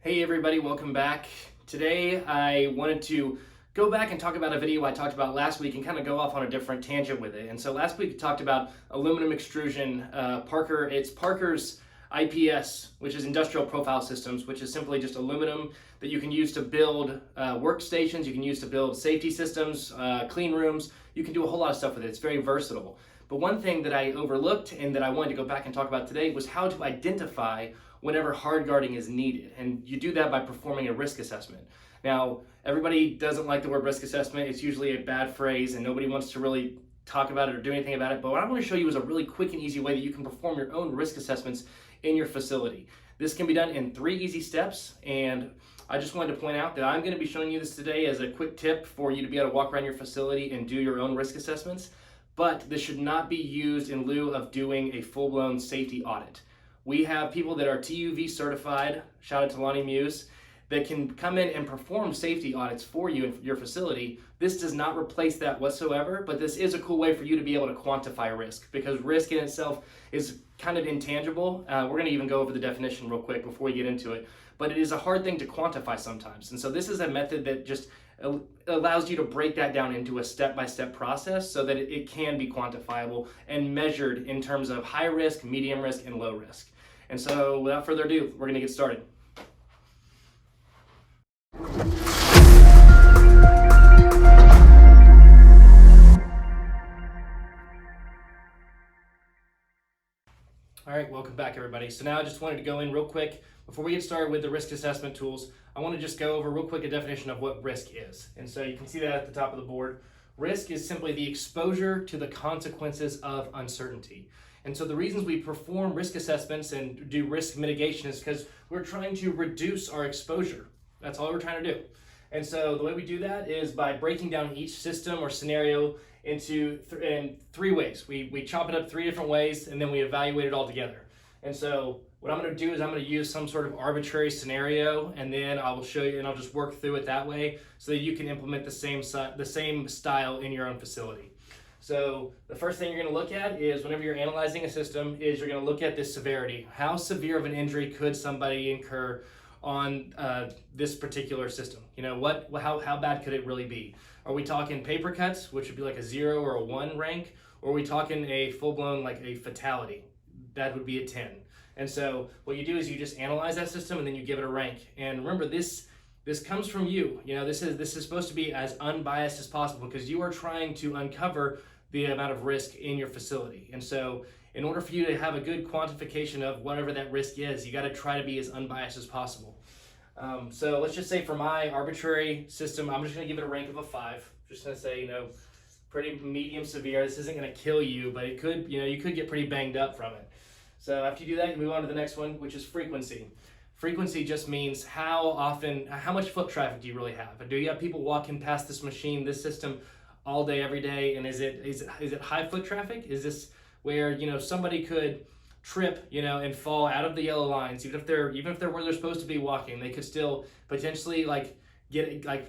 Hey everybody, welcome back. Today I wanted to go back and talk about a video I talked about last week and kind of go off on a different tangent with it. And so last week we talked about aluminum extrusion. It's Parker's IPS, which is Industrial Profile Systems, which is simply just aluminum that you can use to build workstations, you can use to build safety systems, clean rooms. You can do a whole lot of stuff with it. It's very versatile. But one thing that I overlooked and that I wanted to go back and talk about today was how to identify whenever hard guarding is needed. And you do that by performing a risk assessment. Now, everybody doesn't like the word risk assessment. It's usually a bad phrase and nobody wants to really talk about it or do anything about it. But what I want to show you is a really quick and easy way that you can perform your own risk assessments in your facility. This can be done in 3 easy steps, and I just wanted to point out that I'm going to be showing you this today as a quick tip for you to be able to walk around your facility and do your own risk assessments. But this should not be used in lieu of doing a full-blown safety audit. We have people that are TUV certified, shout out to Lonnie Muse, that can come in and perform safety audits for you in your facility. This does not replace that whatsoever, but this is a cool way for you to be able to quantify risk, because risk in itself is kind of intangible. We're going to even go over the definition real quick before we get into it, but it is a hard thing to quantify sometimes. And so this is a method that just allows you to break that down into a step-by-step process so that it can be quantifiable and measured in terms of high risk, medium risk, and low risk. And so without further ado, we're going to get started. All right, welcome back everybody. So now I just wanted to go in real quick, before we get started with the risk assessment tools, I want to just go over real quick a definition of what risk is. And so you can see that at the top of the board. Risk is simply the exposure to the consequences of uncertainty. And so the reasons we perform risk assessments and do risk mitigation is because we're trying to reduce our exposure. That's all we're trying to do. And so the way we do that is by breaking down each system or scenario into in 3 ways. We chop it up 3 different ways, and then we evaluate it all together. And so what I'm going to do is I'm going to use some sort of arbitrary scenario, and then I will show you, and I'll just work through it that way so that you can implement the same style in your own facility. So the first thing you're going to look at is, whenever you're analyzing a system, is you're going to look at the severity. How severe of an injury could somebody incur on this particular system? You know, how bad could it really be? Are we talking paper cuts, which would be like a 0 or a 1 rank? Or are we talking a full-blown, like a fatality? That would be a 10. And so what you do is you just analyze that system and then you give it a rank. And remember, this comes from you. You know, this is supposed to be as unbiased as possible, because you are trying to uncover the amount of risk in your facility. And so in order for you to have a good quantification of whatever that risk is, you got to try to be as unbiased as possible. So let's just say for my arbitrary system, I'm just going to give it a rank of a 5. Just going to say, you know, pretty medium severe. This isn't going to kill you, but it could, you know, you could get pretty banged up from it. So after you do that, you move on to the next one, which is frequency. Frequency just means how much foot traffic do you really have? Do you have people walking past this machine, this system, all day, every day? And is it high foot traffic? Is this where, you know, somebody could trip, you know, and fall out of the yellow lines, even if they're where they're supposed to be walking, they could still potentially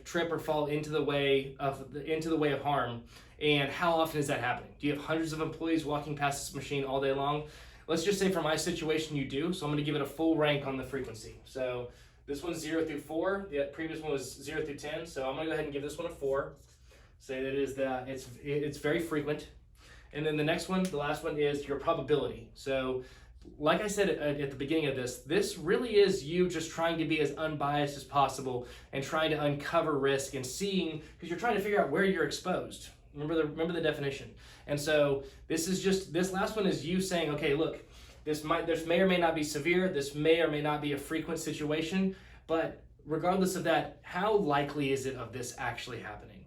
trip or fall into the way of harm? And how often is that happening? Do you have hundreds of employees walking past this machine all day long? Let's just say for my situation you do, so I'm going to give it a full rank on the frequency. So this one's 0 through 4, the previous one was 0 through 10, so I'm going to go ahead and give this one a 4. Say that it's very frequent. And then the next one, the last one, is your probability. So like I said at the beginning of this really is you just trying to be as unbiased as possible and trying to uncover risk and seeing, because you're trying to figure out where you're exposed. Remember the definition. And so this last one is you saying, okay, look, this may or may not be severe, this may or may not be a frequent situation, but regardless of that, how likely is it of this actually happening?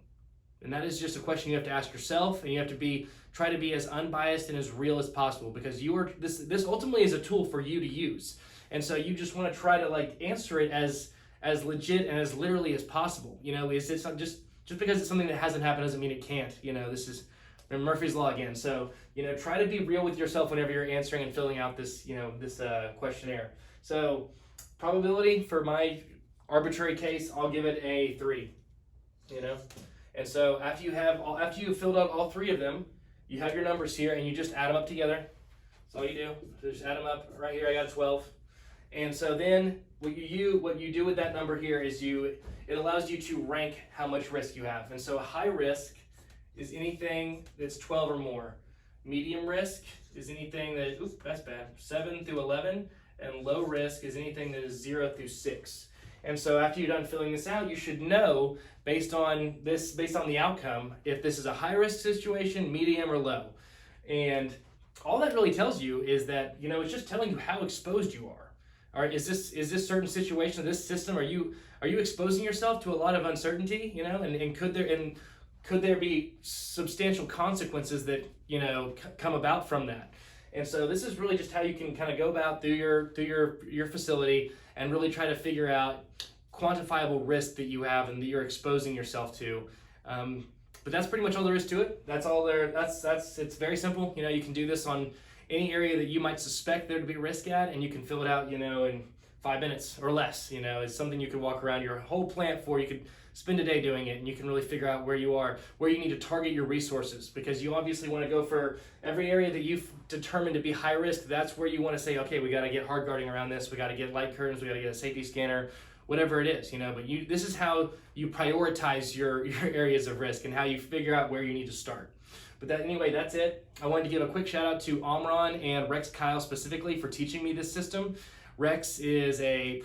And that is just a question you have to ask yourself, and you have to try to be as unbiased and as real as possible, because this ultimately is a tool for you to use. And so you just want to try to answer it as legit and as literally as possible. You know, is it just because it's something that hasn't happened doesn't mean it can't. You know, this is Murphy's Law again. So, you know, try to be real with yourself whenever you're answering and filling out this questionnaire. So probability, for my arbitrary case, I'll give it a 3, you know? And so after you've filled out all 3 of them, you have your numbers here and you just add them up together. That's all you do. So just add them up. Right here I got 12. And so then what you do with that number here is it allows you to rank how much risk you have. And so high risk is anything that's 12 or more. Medium risk is anything that, oops, that's bad, 7 through 11. And low risk is anything that is 0 through 6. And so after you're done filling this out, you should know based on the outcome, if this is a high risk situation, medium, or low. And all that really tells you is that, it's just telling you how exposed you are. All right, is this certain situation, this system, are you exposing yourself to a lot of uncertainty, and could there be substantial consequences that, come about from that? And so this is really just how you can kind of go about through your facility and really try to figure out quantifiable risk that you have and that you're exposing yourself to. But that's pretty much all there is to it. That's all there. It's very simple. You can do this on any area that you might suspect there to be risk at, and you can fill it out, in 5 minutes or less. It's something you could walk around your whole plant for. You could spend a day doing it, and you can really figure out where you are, where you need to target your resources, because you obviously want to go for every area that you've determined to be high risk. That's where you want to say, okay, we got to get hard guarding around this. We got to get light curtains. We got to get a safety scanner, whatever it is, But this is how you prioritize your areas of risk and how you figure out where you need to start. But anyway, that's it. I wanted to give a quick shout out to Omron and Rex Kyle specifically for teaching me this system. Rex is a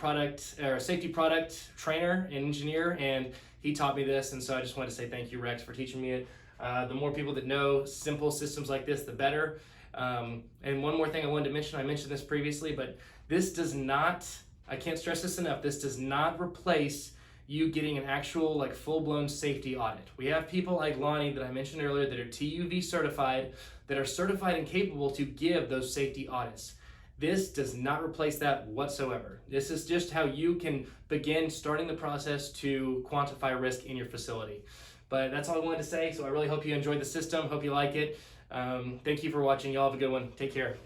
safety product trainer and engineer, and he taught me this, and so I just wanted to say thank you, Rex, for teaching me it. The more people that know simple systems like this, the better. And one more thing I wanted to mention, I mentioned this previously, but this does not, I can't stress this enough, this does not replace you getting an actual full-blown safety audit. We have people like Lonnie that I mentioned earlier that are TUV certified, that are certified and capable to give those safety audits. This does not replace that whatsoever. This is just how you can begin starting the process to quantify risk in your facility. But that's all I wanted to say, so I really hope you enjoyed the system, hope you like it. Thank you for watching. Y'all have a good one. Take care.